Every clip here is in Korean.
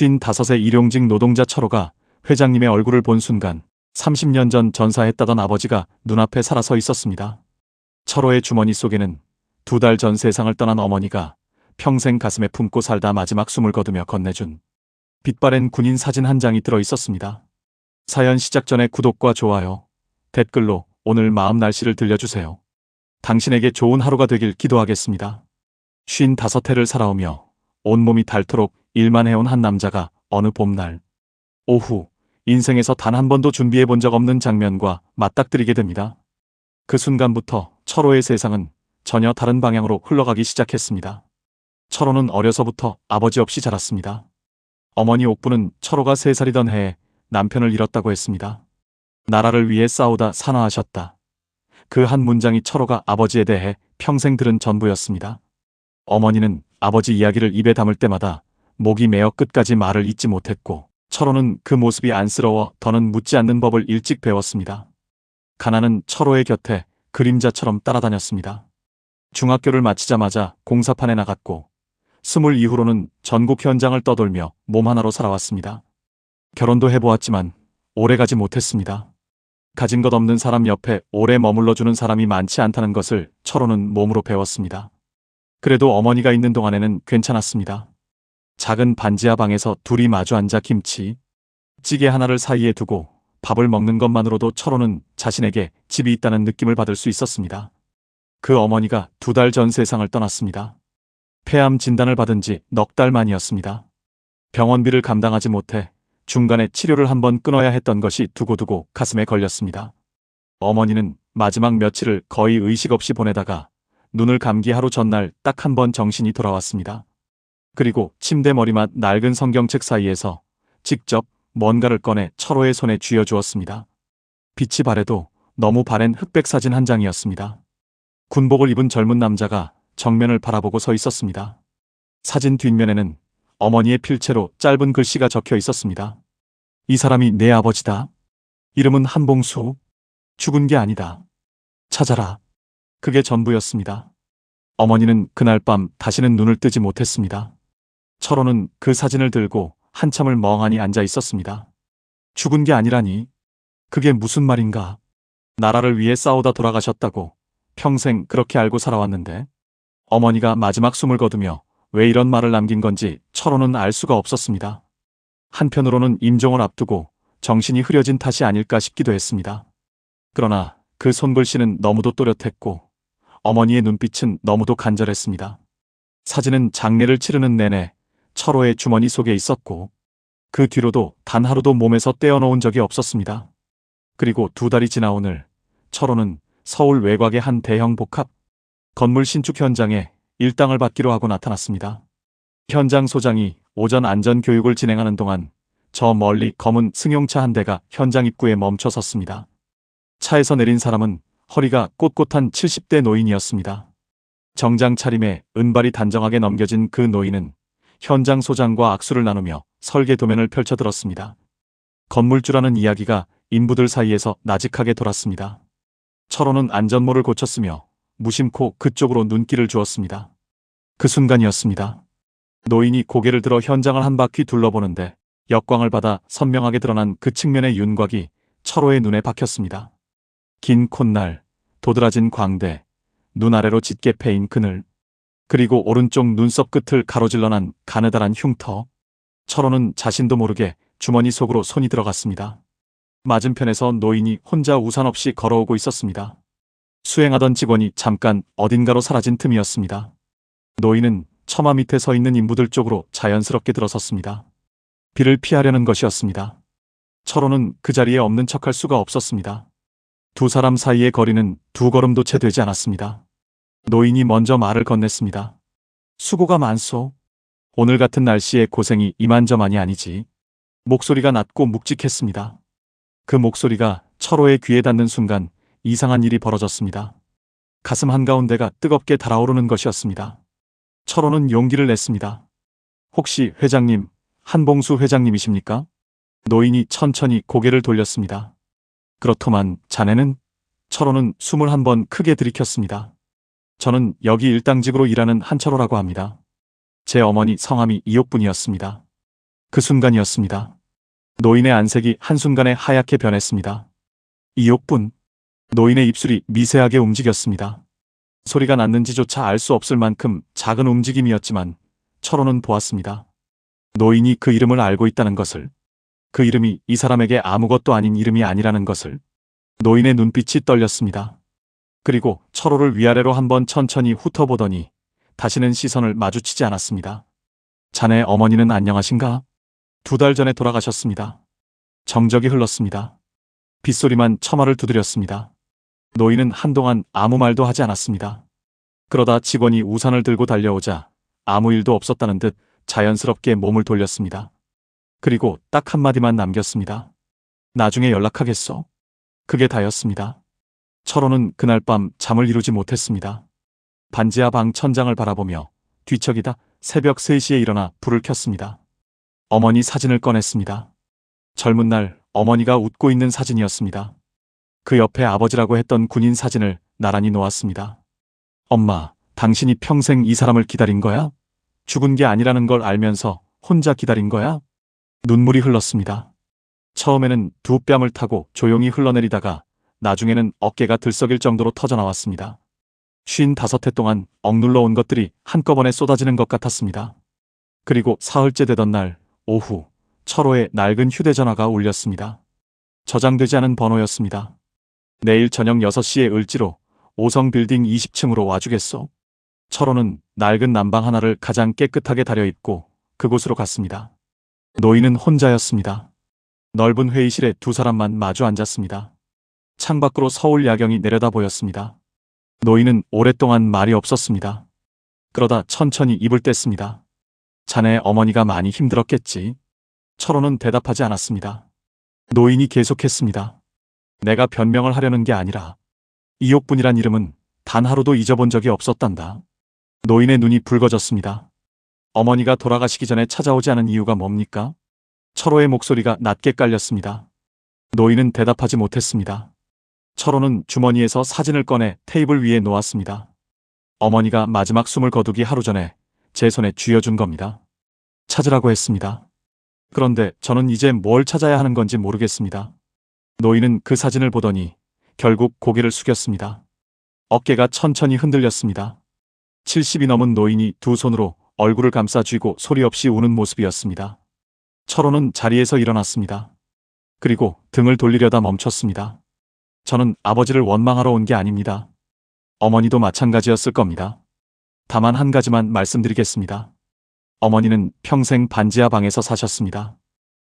55세 일용직 노동자 철호가 회장님의 얼굴을 본 순간 30년 전 전사했다던 아버지가 눈앞에 살아서 있었습니다. 철호의 주머니 속에는 2달 전 세상을 떠난 어머니가 평생 가슴에 품고 살다 마지막 숨을 거두며 건네준 빛바랜 군인 사진 한 장이 들어 있었습니다. 사연 시작 전에 구독과 좋아요, 댓글로 오늘 마음 날씨를 들려주세요. 당신에게 좋은 하루가 되길 기도하겠습니다. 55해를 살아오며 온몸이 닳도록 일만 해온 한 남자가 어느 봄날 오후 인생에서 단 한 번도 준비해 본 적 없는 장면과 맞닥뜨리게 됩니다. 그 순간부터 철호의 세상은 전혀 다른 방향으로 흘러가기 시작했습니다. 철호는 어려서부터 아버지 없이 자랐습니다. 어머니 옥부는 철호가 3살이던 해에 남편을 잃었다고 했습니다. 나라를 위해 싸우다 산화하셨다. 그 한 문장이 철호가 아버지에 대해 평생 들은 전부였습니다. 어머니는 아버지 이야기를 입에 담을 때마다 목이 메어 끝까지 말을 잇지 못했고 철호는 그 모습이 안쓰러워 더는 묻지 않는 법을 일찍 배웠습니다. 가난은 철호의 곁에 그림자처럼 따라다녔습니다. 중학교를 마치자마자 공사판에 나갔고 20 이후로는 전국 현장을 떠돌며 몸 하나로 살아왔습니다. 결혼도 해보았지만 오래가지 못했습니다. 가진 것 없는 사람 옆에 오래 머물러주는 사람이 많지 않다는 것을 철호는 몸으로 배웠습니다. 그래도 어머니가 있는 동안에는 괜찮았습니다. 작은 반지하 방에서 둘이 마주 앉아 김치, 찌개 하나를 사이에 두고 밥을 먹는 것만으로도 철호는 자신에게 집이 있다는 느낌을 받을 수 있었습니다. 그 어머니가 2달 전 세상을 떠났습니다. 폐암 진단을 받은 지 넉 달 만이었습니다. 병원비를 감당하지 못해 중간에 치료를 한번 끊어야 했던 것이 두고두고 가슴에 걸렸습니다. 어머니는 마지막 며칠을 거의 의식 없이 보내다가 눈을 감기 하루 전날 딱 한 번 정신이 돌아왔습니다. 그리고 침대 머리맡 낡은 성경책 사이에서 직접 뭔가를 꺼내 철호의 손에 쥐어주었습니다. 빛이 바래도 너무 바랜 흑백 사진 한 장이었습니다. 군복을 입은 젊은 남자가 정면을 바라보고 서 있었습니다. 사진 뒷면에는 어머니의 필체로 짧은 글씨가 적혀 있었습니다. 이 사람이 내 아버지다. 이름은 한봉수. 죽은 게 아니다. 찾아라. 그게 전부였습니다. 어머니는 그날 밤 다시는 눈을 뜨지 못했습니다. 철호는 그 사진을 들고 한참을 멍하니 앉아 있었습니다. 죽은 게 아니라니. 그게 무슨 말인가. 나라를 위해 싸우다 돌아가셨다고 평생 그렇게 알고 살아왔는데 어머니가 마지막 숨을 거두며 왜 이런 말을 남긴 건지 철호는 알 수가 없었습니다. 한편으로는 임종을 앞두고 정신이 흐려진 탓이 아닐까 싶기도 했습니다. 그러나 그 손글씨는 너무도 또렷했고 어머니의 눈빛은 너무도 간절했습니다. 사진은 장례를 치르는 내내 철호의 주머니 속에 있었고 그 뒤로도 단 하루도 몸에서 떼어놓은 적이 없었습니다. 그리고 2달이 지나 오늘 철호는 서울 외곽의 한 대형 복합 건물 신축 현장에 일당을 받기로 하고 나타났습니다. 현장 소장이 오전 안전교육을 진행하는 동안 저 멀리 검은 승용차 한 대가 현장 입구에 멈춰 섰습니다. 차에서 내린 사람은 허리가 꼿꼿한 70대 노인이었습니다. 정장 차림에 은발이 단정하게 넘겨진 그 노인은 현장 소장과 악수를 나누며 설계 도면을 펼쳐들었습니다. 건물주라는 이야기가 인부들 사이에서 나직하게 돌았습니다. 철호는 안전모를 고쳤으며 무심코 그쪽으로 눈길을 주었습니다. 그 순간이었습니다. 노인이 고개를 들어 현장을 한 바퀴 둘러보는데 역광을 받아 선명하게 드러난 그 측면의 윤곽이 철호의 눈에 박혔습니다. 긴 콧날, 도드라진 광대, 눈 아래로 짙게 패인 그늘, 그리고 오른쪽 눈썹 끝을 가로질러 난 가느다란 흉터. 철호는 자신도 모르게 주머니 속으로 손이 들어갔습니다. 맞은편에서 노인이 혼자 우산 없이 걸어오고 있었습니다. 수행하던 직원이 잠깐 어딘가로 사라진 틈이었습니다. 노인은 처마 밑에 서 있는 인부들 쪽으로 자연스럽게 들어섰습니다. 비를 피하려는 것이었습니다. 철호는 그 자리에 없는 척할 수가 없었습니다. 두 사람 사이의 거리는 2걸음도 채 되지 않았습니다. 노인이 먼저 말을 건넸습니다. 수고가 많소. 오늘 같은 날씨에 고생이 이만저만이 아니지. 목소리가 낮고 묵직했습니다. 그 목소리가 철호의 귀에 닿는 순간 이상한 일이 벌어졌습니다. 가슴 한가운데가 뜨겁게 달아오르는 것이었습니다. 철호는 용기를 냈습니다. 혹시 회장님, 한봉수 회장님이십니까? 노인이 천천히 고개를 돌렸습니다. 그렇더만 자네는? 철호는 숨을 한 번 크게 들이켰습니다. 저는 여기 일당직으로 일하는 한철호라고 합니다. 제 어머니 성함이 이옥분이었습니다. 그 순간이었습니다. 노인의 안색이 한순간에 하얗게 변했습니다. 이옥분. 노인의 입술이 미세하게 움직였습니다. 소리가 났는지조차 알 수 없을 만큼 작은 움직임이었지만 철호는 보았습니다. 노인이 그 이름을 알고 있다는 것을, 그 이름이 이 사람에게 아무것도 아닌 이름이 아니라는 것을. 노인의 눈빛이 떨렸습니다. 그리고 철호를 위아래로 한번 천천히 훑어보더니 다시는 시선을 마주치지 않았습니다. 자네 어머니는 안녕하신가? 2달 전에 돌아가셨습니다. 정적이 흘렀습니다. 빗소리만 처마를 두드렸습니다. 노인은 한동안 아무 말도 하지 않았습니다. 그러다 직원이 우산을 들고 달려오자 아무 일도 없었다는 듯 자연스럽게 몸을 돌렸습니다. 그리고 딱 한마디만 남겼습니다. 나중에 연락하겠소. 그게 다였습니다. 철호는 그날 밤 잠을 이루지 못했습니다. 반지하 방 천장을 바라보며 뒤척이다 새벽 3시에 일어나 불을 켰습니다. 어머니 사진을 꺼냈습니다. 젊은 날 어머니가 웃고 있는 사진이었습니다. 그 옆에 아버지라고 했던 군인 사진을 나란히 놓았습니다. 엄마, 당신이 평생 이 사람을 기다린 거야? 죽은 게 아니라는 걸 알면서 혼자 기다린 거야? 눈물이 흘렀습니다. 처음에는 두 뺨을 타고 조용히 흘러내리다가 나중에는 어깨가 들썩일 정도로 터져나왔습니다. 55해 동안 억눌러 온 것들이 한꺼번에 쏟아지는 것 같았습니다. 그리고 사흘째 되던 날 오후 철호의 낡은 휴대전화가 울렸습니다. 저장되지 않은 번호였습니다. 내일 저녁 6시에 을지로 5성 빌딩 20층으로 와주겠소? 철호는 낡은 난방 하나를 가장 깨끗하게 다려입고 그곳으로 갔습니다. 노인은 혼자였습니다. 넓은 회의실에 2사람만 마주 앉았습니다. 창밖으로 서울 야경이 내려다 보였습니다. 노인은 오랫동안 말이 없었습니다. 그러다 천천히 입을 뗐습니다. 자네 어머니가 많이 힘들었겠지. 철호는 대답하지 않았습니다. 노인이 계속했습니다. 내가 변명을 하려는 게 아니라 이옥분이란 이름은 단 하루도 잊어본 적이 없었단다. 노인의 눈이 붉어졌습니다. 어머니가 돌아가시기 전에 찾아오지 않은 이유가 뭡니까? 철호의 목소리가 낮게 깔렸습니다. 노인은 대답하지 못했습니다. 철호는 주머니에서 사진을 꺼내 테이블 위에 놓았습니다. 어머니가 마지막 숨을 거두기 하루 전에 제 손에 쥐어준 겁니다. 찾으라고 했습니다. 그런데 저는 이제 뭘 찾아야 하는 건지 모르겠습니다. 노인은 그 사진을 보더니 결국 고개를 숙였습니다. 어깨가 천천히 흔들렸습니다. 70이 넘은 노인이 2손으로 얼굴을 감싸 쥐고 소리 없이 우는 모습이었습니다. 철호는 자리에서 일어났습니다. 그리고 등을 돌리려다 멈췄습니다. 저는 아버지를 원망하러 온 게 아닙니다. 어머니도 마찬가지였을 겁니다. 다만 한 가지만 말씀드리겠습니다. 어머니는 평생 반지하 방에서 사셨습니다.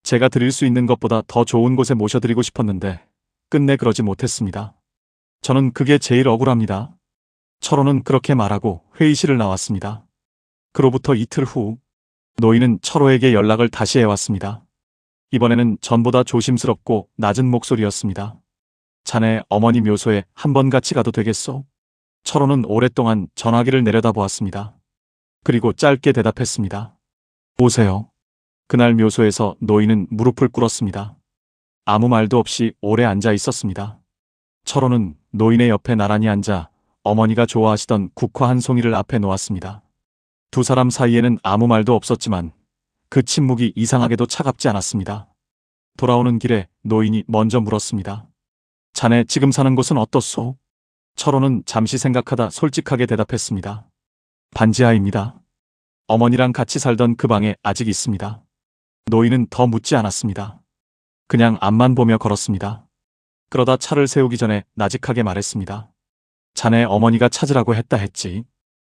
제가 드릴 수 있는 것보다 더 좋은 곳에 모셔드리고 싶었는데 끝내 그러지 못했습니다. 저는 그게 제일 억울합니다. 철호는 그렇게 말하고 회의실을 나왔습니다. 그로부터 이틀 후 노인은 철호에게 연락을 다시 해왔습니다. 이번에는 전보다 조심스럽고 낮은 목소리였습니다. 자네 어머니 묘소에 한번 같이 가도 되겠소? 철호는 오랫동안 전화기를 내려다보았습니다. 그리고 짧게 대답했습니다. 오세요. 그날 묘소에서 노인은 무릎을 꿇었습니다. 아무 말도 없이 오래 앉아 있었습니다. 철호는 노인의 옆에 나란히 앉아 어머니가 좋아하시던 국화 한 송이를 앞에 놓았습니다. 2사람 사이에는 아무 말도 없었지만 그 침묵이 이상하게도 차갑지 않았습니다. 돌아오는 길에 노인이 먼저 물었습니다. 자네 지금 사는 곳은 어떻소? 철호는 잠시 생각하다 솔직하게 대답했습니다. 반지하입니다. 어머니랑 같이 살던 그 방에 아직 있습니다. 노인은 더 묻지 않았습니다. 그냥 앞만 보며 걸었습니다. 그러다 차를 세우기 전에 나직하게 말했습니다. 자네 어머니가 찾으라고 했다 했지.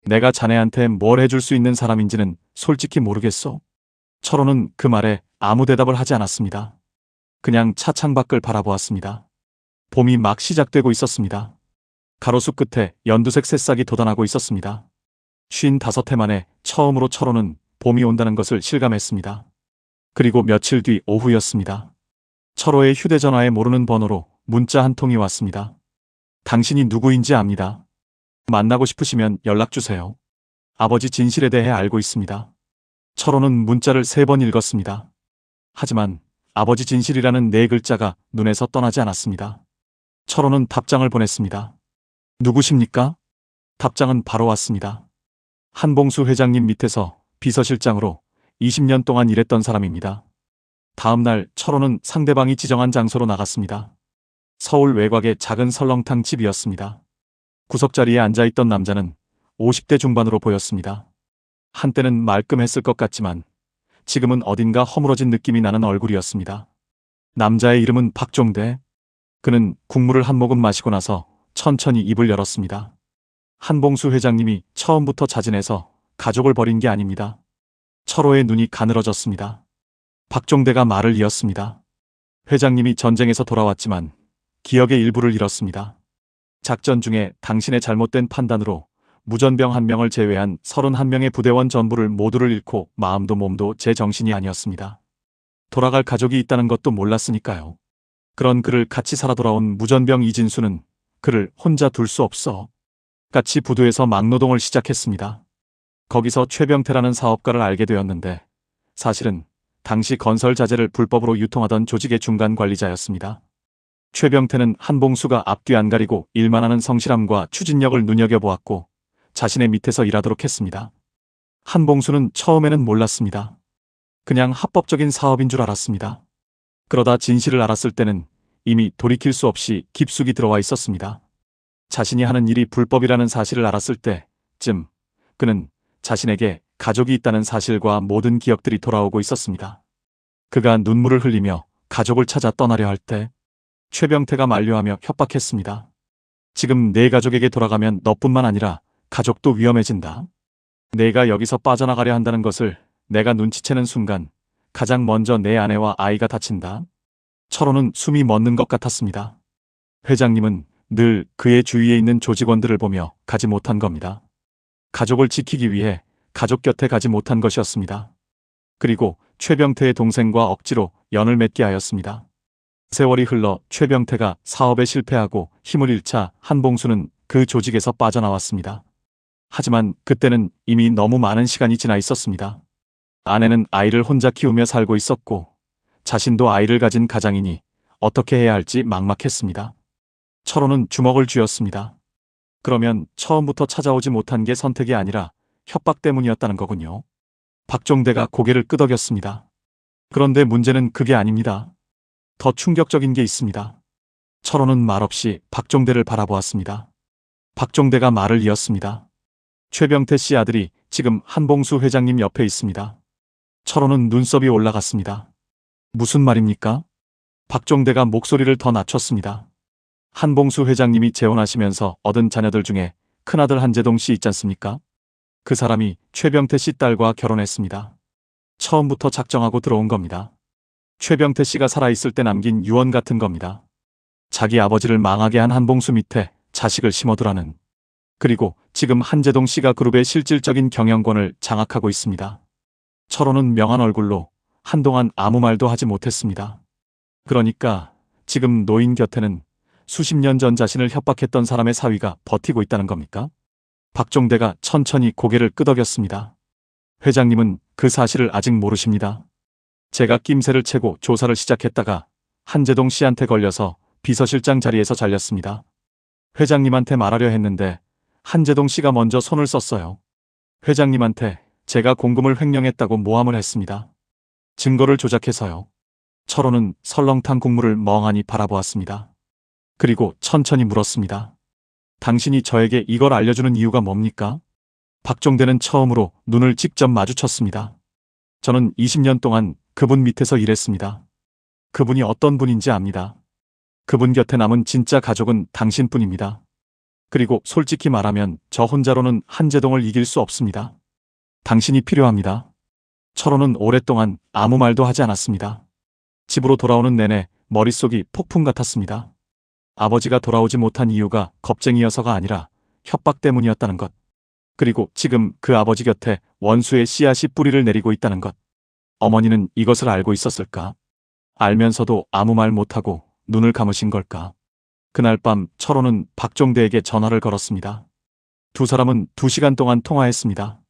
내가 자네한테 뭘 해줄 수 있는 사람인지는 솔직히 모르겠소. 철호는 그 말에 아무 대답을 하지 않았습니다. 그냥 차 창밖을 바라보았습니다. 봄이 막 시작되고 있었습니다. 가로수 끝에 연두색 새싹이 돋아나고 있었습니다. 55해 만에 처음으로 철호는 봄이 온다는 것을 실감했습니다. 그리고 며칠 뒤 오후였습니다. 철호의 휴대전화에 모르는 번호로 문자 한 통이 왔습니다. 당신이 누구인지 압니다. 만나고 싶으시면 연락주세요. 아버지 진실에 대해 알고 있습니다. 철호는 문자를 3번 읽었습니다. 하지만 아버지 진실이라는 4글자가 눈에서 떠나지 않았습니다. 철호는 답장을 보냈습니다. 누구십니까? 답장은 바로 왔습니다. 한봉수 회장님 밑에서 비서실장으로 20년 동안 일했던 사람입니다. 다음 날 철호는 상대방이 지정한 장소로 나갔습니다. 서울 외곽의 작은 설렁탕 집이었습니다. 구석자리에 앉아있던 남자는 50대 중반으로 보였습니다. 한때는 말끔했을 것 같지만 지금은 어딘가 허물어진 느낌이 나는 얼굴이었습니다. 남자의 이름은 박종대. 그는 국물을 한 모금 마시고 나서 천천히 입을 열었습니다. 한봉수 회장님이 처음부터 자진해서 가족을 버린 게 아닙니다. 철호의 눈이 가늘어졌습니다. 박종대가 말을 이었습니다. 회장님이 전쟁에서 돌아왔지만 기억의 일부를 잃었습니다. 작전 중에 당신의 잘못된 판단으로 무전병 1명을 제외한 31명의 부대원 전부를 모두를 잃고 마음도 몸도 제 정신이 아니었습니다. 돌아갈 가족이 있다는 것도 몰랐으니까요. 그런 그를 같이 살아 돌아온 무전병 이진수는 그를 혼자 둘 수 없어 같이 부두에서 막노동을 시작했습니다. 거기서 최병태라는 사업가를 알게 되었는데 사실은 당시 건설 자재를 불법으로 유통하던 조직의 중간 관리자였습니다. 최병태는 한봉수가 앞뒤 안 가리고 일만 하는 성실함과 추진력을 눈여겨보았고 자신의 밑에서 일하도록 했습니다. 한봉수는 처음에는 몰랐습니다. 그냥 합법적인 사업인 줄 알았습니다. 그러다 진실을 알았을 때는 이미 돌이킬 수 없이 깊숙이 들어와 있었습니다. 자신이 하는 일이 불법이라는 사실을 알았을 때쯤 그는 자신에게 가족이 있다는 사실과 모든 기억들이 돌아오고 있었습니다. 그가 눈물을 흘리며 가족을 찾아 떠나려 할 때 최병태가 만류하며 협박했습니다. 지금 내 가족에게 돌아가면 너뿐만 아니라 가족도 위험해진다. 내가 여기서 빠져나가려 한다는 것을 내가 눈치채는 순간 가장 먼저 내 아내와 아이가 다친다. 철호는 숨이 멎는 것 같았습니다. 회장님은 늘 그의 주위에 있는 조직원들을 보며 가지 못한 겁니다. 가족을 지키기 위해 가족 곁에 가지 못한 것이었습니다. 그리고 최병태의 동생과 억지로 연을 맺게 하였습니다. 세월이 흘러 최병태가 사업에 실패하고 힘을 잃자 한봉수는 그 조직에서 빠져나왔습니다. 하지만 그때는 이미 너무 많은 시간이 지나 있었습니다. 아내는 아이를 혼자 키우며 살고 있었고 자신도 아이를 가진 가장이니 어떻게 해야 할지 막막했습니다. 철호는 주먹을 쥐었습니다. 그러면 처음부터 찾아오지 못한 게 선택이 아니라 협박 때문이었다는 거군요. 박종대가 고개를 끄덕였습니다. 그런데 문제는 그게 아닙니다. 더 충격적인 게 있습니다. 철호는 말없이 박종대를 바라보았습니다. 박종대가 말을 이었습니다. 최병태 씨 아들이 지금 한봉수 회장님 옆에 있습니다. 철호는 눈썹이 올라갔습니다. 무슨 말입니까? 박종대가 목소리를 더 낮췄습니다. 한봉수 회장님이 재혼하시면서 얻은 자녀들 중에 큰아들 한재동 씨 있지 않습니까? 그 사람이 최병태 씨 딸과 결혼했습니다. 처음부터 작정하고 들어온 겁니다. 최병태 씨가 살아있을 때 남긴 유언 같은 겁니다. 자기 아버지를 망하게 한 한봉수 밑에 자식을 심어두라는. 그리고 지금 한재동 씨가 그룹의 실질적인 경영권을 장악하고 있습니다. 철호는 명한 얼굴로 한동안 아무 말도 하지 못했습니다. 그러니까 지금 노인 곁에는 수십 년 전 자신을 협박했던 사람의 사위가 버티고 있다는 겁니까? 박종대가 천천히 고개를 끄덕였습니다. 회장님은 그 사실을 아직 모르십니다. 제가 낌새를 채고 조사를 시작했다가 한재동 씨한테 걸려서 비서실장 자리에서 잘렸습니다. 회장님한테 말하려 했는데 한재동 씨가 먼저 손을 썼어요. 회장님한테 제가 공금을 횡령했다고 모함을 했습니다. 증거를 조작해서요. 철호는 설렁탕 국물을 멍하니 바라보았습니다. 그리고 천천히 물었습니다. 당신이 저에게 이걸 알려주는 이유가 뭡니까? 박종대는 처음으로 눈을 직접 마주쳤습니다. 저는 20년 동안 그분 밑에서 일했습니다. 그분이 어떤 분인지 압니다. 그분 곁에 남은 진짜 가족은 당신뿐입니다. 그리고 솔직히 말하면 저 혼자로는 한재동을 이길 수 없습니다. 당신이 필요합니다. 철호는 오랫동안 아무 말도 하지 않았습니다. 집으로 돌아오는 내내 머릿속이 폭풍 같았습니다. 아버지가 돌아오지 못한 이유가 겁쟁이여서가 아니라 협박 때문이었다는 것. 그리고 지금 그 아버지 곁에 원수의 씨앗이 뿌리를 내리고 있다는 것. 어머니는 이것을 알고 있었을까? 알면서도 아무 말 못하고 눈을 감으신 걸까? 그날 밤 철호는 박종대에게 전화를 걸었습니다. 두 사람은 2시간 동안 통화했습니다.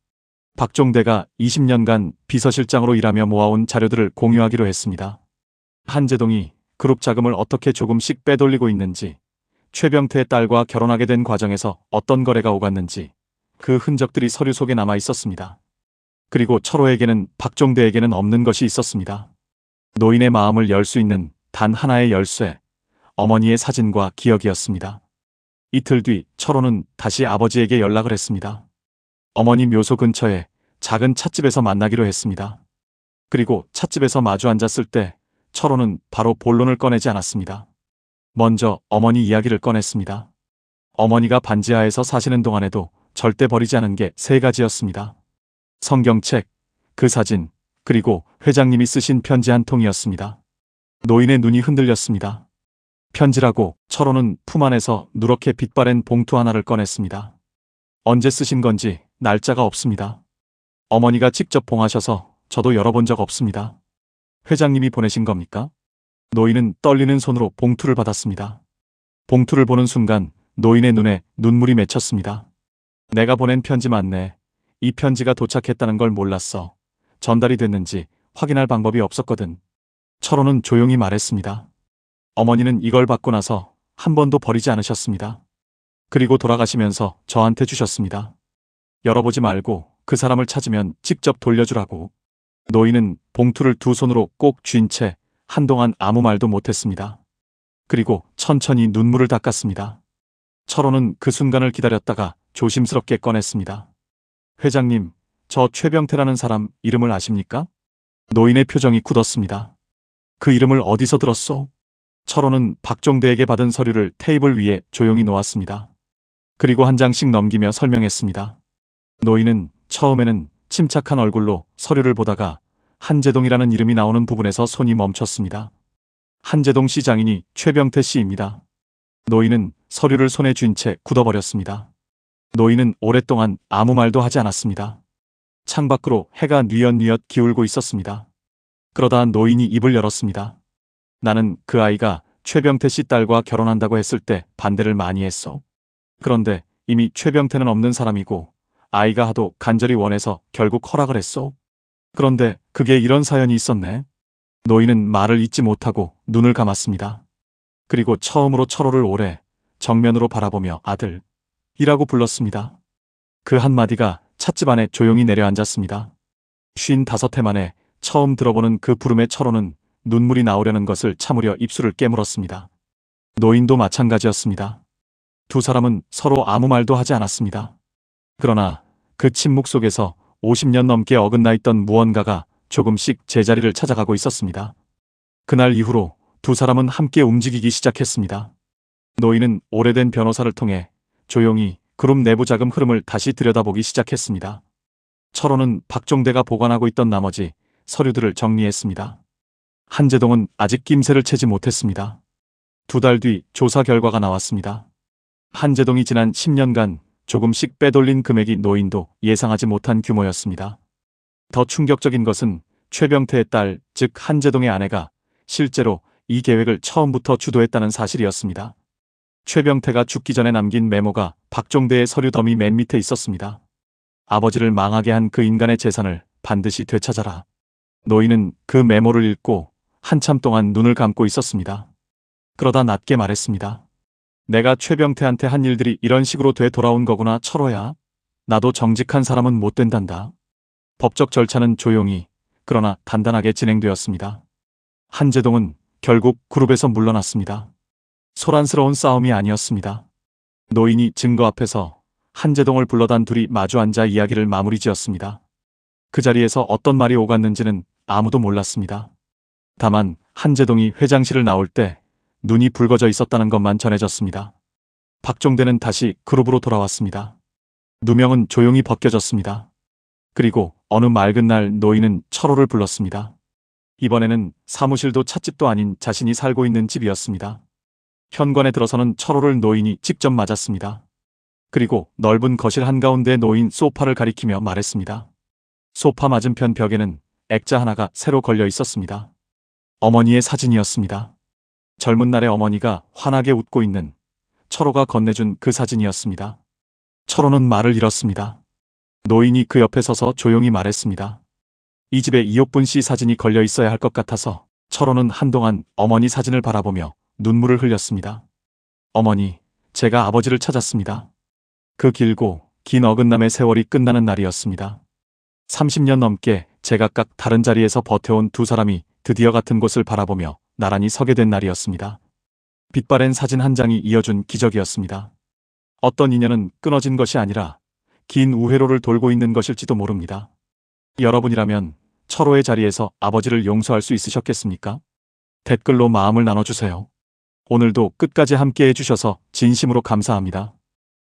박종대가 20년간 비서실장으로 일하며 모아온 자료들을 공유하기로 했습니다. 한재동이 그룹 자금을 어떻게 조금씩 빼돌리고 있는지, 최병태의 딸과 결혼하게 된 과정에서 어떤 거래가 오갔는지 그 흔적들이 서류 속에 남아 있었습니다. 그리고 철호에게는 박종대에게는 없는 것이 있었습니다. 노인의 마음을 열 수 있는 단 하나의 열쇠, 어머니의 사진과 기억이었습니다. 이틀 뒤 철호는 다시 아버지에게 연락을 했습니다. 어머니 묘소 근처에 작은 찻집에서 만나기로 했습니다. 그리고 찻집에서 마주 앉았을 때 철호는 바로 본론을 꺼내지 않았습니다. 먼저 어머니 이야기를 꺼냈습니다. 어머니가 반지하에서 사시는 동안에도 절대 버리지 않은 게 세 가지였습니다. 성경책, 그 사진, 그리고 회장님이 쓰신 편지 한 통이었습니다. 노인의 눈이 흔들렸습니다. 편지라고 철호는 품 안에서 누렇게 빛바랜 봉투 하나를 꺼냈습니다. 언제 쓰신 건지 날짜가 없습니다. 어머니가 직접 봉하셔서 저도 열어본 적 없습니다. 회장님이 보내신 겁니까? 노인은 떨리는 손으로 봉투를 받았습니다. 봉투를 보는 순간 노인의 눈에 눈물이 맺혔습니다. 내가 보낸 편지 맞네. 이 편지가 도착했다는 걸 몰랐어. 전달이 됐는지 확인할 방법이 없었거든. 철호는 조용히 말했습니다. 어머니는 이걸 받고 나서 한 번도 버리지 않으셨습니다. 그리고 돌아가시면서 저한테 주셨습니다. 열어보지 말고 그 사람을 찾으면 직접 돌려주라고. 노인은 봉투를 두 손으로 꼭 쥔 채 한동안 아무 말도 못했습니다. 그리고 천천히 눈물을 닦았습니다. 철호는 그 순간을 기다렸다가 조심스럽게 꺼냈습니다. 회장님, 저 최병태라는 사람 이름을 아십니까? 노인의 표정이 굳었습니다. 그 이름을 어디서 들었소? 철호는 박종대에게 받은 서류를 테이블 위에 조용히 놓았습니다. 그리고 한 장씩 넘기며 설명했습니다. 노인은 처음에는 침착한 얼굴로 서류를 보다가 한재동이라는 이름이 나오는 부분에서 손이 멈췄습니다. 한재동 씨 장인이 최병태 씨입니다. 노인은 서류를 손에 쥔 채 굳어버렸습니다. 노인은 오랫동안 아무 말도 하지 않았습니다. 창밖으로 해가 뉘엿뉘엿 기울고 있었습니다. 그러다 노인이 입을 열었습니다. 나는 그 아이가 최병태 씨 딸과 결혼한다고 했을 때 반대를 많이 했어. 그런데 이미 최병태는 없는 사람이고 아이가 하도 간절히 원해서 결국 허락을 했어. 그런데 그게 이런 사연이 있었네. 노인은 말을 잇지 못하고 눈을 감았습니다. 그리고 처음으로 철호를 오래 정면으로 바라보며 아들이라고 불렀습니다. 그 한마디가 찻집 안에 조용히 내려앉았습니다. 55해 만에 처음 들어보는 그 부름에 철호는 눈물이 나오려는 것을 참으려 입술을 깨물었습니다. 노인도 마찬가지였습니다. 두 사람은 서로 아무 말도 하지 않았습니다. 그러나 그 침묵 속에서 50년 넘게 어긋나 있던 무언가가 조금씩 제자리를 찾아가고 있었습니다. 그날 이후로 두 사람은 함께 움직이기 시작했습니다. 노인은 오래된 변호사를 통해 조용히 그룹 내부 자금 흐름을 다시 들여다보기 시작했습니다. 철호는 박종대가 보관하고 있던 나머지 서류들을 정리했습니다. 한재동은 아직 낌새를 채지 못했습니다. 2달 뒤 조사 결과가 나왔습니다. 한재동이 지난 10년간 조금씩 빼돌린 금액이 노인도 예상하지 못한 규모였습니다. 더 충격적인 것은 최병태의 딸, 즉 한재동의 아내가 실제로 이 계획을 처음부터 주도했다는 사실이었습니다. 최병태가 죽기 전에 남긴 메모가 박종대의 서류 더미 맨 밑에 있었습니다. 아버지를 망하게 한 그 인간의 재산을 반드시 되찾아라. 노인은 그 메모를 읽고 한참 동안 눈을 감고 있었습니다. 그러다 낮게 말했습니다. 내가 최병태한테 한 일들이 이런 식으로 돼 돌아온 거구나 철호야. 나도 정직한 사람은 못 된단다. 법적 절차는 조용히 그러나 단단하게 진행되었습니다. 한재동은 결국 그룹에서 물러났습니다. 소란스러운 싸움이 아니었습니다. 노인이 증거 앞에서 한재동을 불러단 둘이 마주 앉아 이야기를 마무리 지었습니다. 그 자리에서 어떤 말이 오갔는지는 아무도 몰랐습니다. 다만 한재동이 회장실을 나올 때 눈이 붉어져 있었다는 것만 전해졌습니다. 박종대는 다시 그룹으로 돌아왔습니다. 누명은 조용히 벗겨졌습니다. 그리고 어느 맑은 날 노인은 철호를 불렀습니다. 이번에는 사무실도 찻집도 아닌 자신이 살고 있는 집이었습니다. 현관에 들어서는 철호를 노인이 직접 맞았습니다. 그리고 넓은 거실 한가운데 놓인 소파를 가리키며 말했습니다. 소파 맞은편 벽에는 액자 하나가 새로 걸려 있었습니다. 어머니의 사진이었습니다. 젊은 날의 어머니가 환하게 웃고 있는 철호가 건네준 그 사진이었습니다. 철호는 말을 잃었습니다. 노인이 그 옆에 서서 조용히 말했습니다. 이 집에 이옥분 씨 사진이 걸려 있어야 할 것 같아서. 철호는 한동안 어머니 사진을 바라보며 눈물을 흘렸습니다. 어머니, 제가 아버지를 찾았습니다. 그 길고 긴 어긋남의 세월이 끝나는 날이었습니다. 30년 넘게 제각각 다른 자리에서 버텨온 두 사람이 드디어 같은 곳을 바라보며 나란히 서게 된 날이었습니다. 빛바랜 사진 한 장이 이어준 기적이었습니다. 어떤 인연은 끊어진 것이 아니라 긴 우회로를 돌고 있는 것일지도 모릅니다. 여러분이라면 철호의 자리에서 아버지를 용서할 수 있으셨겠습니까? 댓글로 마음을 나눠주세요. 오늘도 끝까지 함께 해주셔서 진심으로 감사합니다.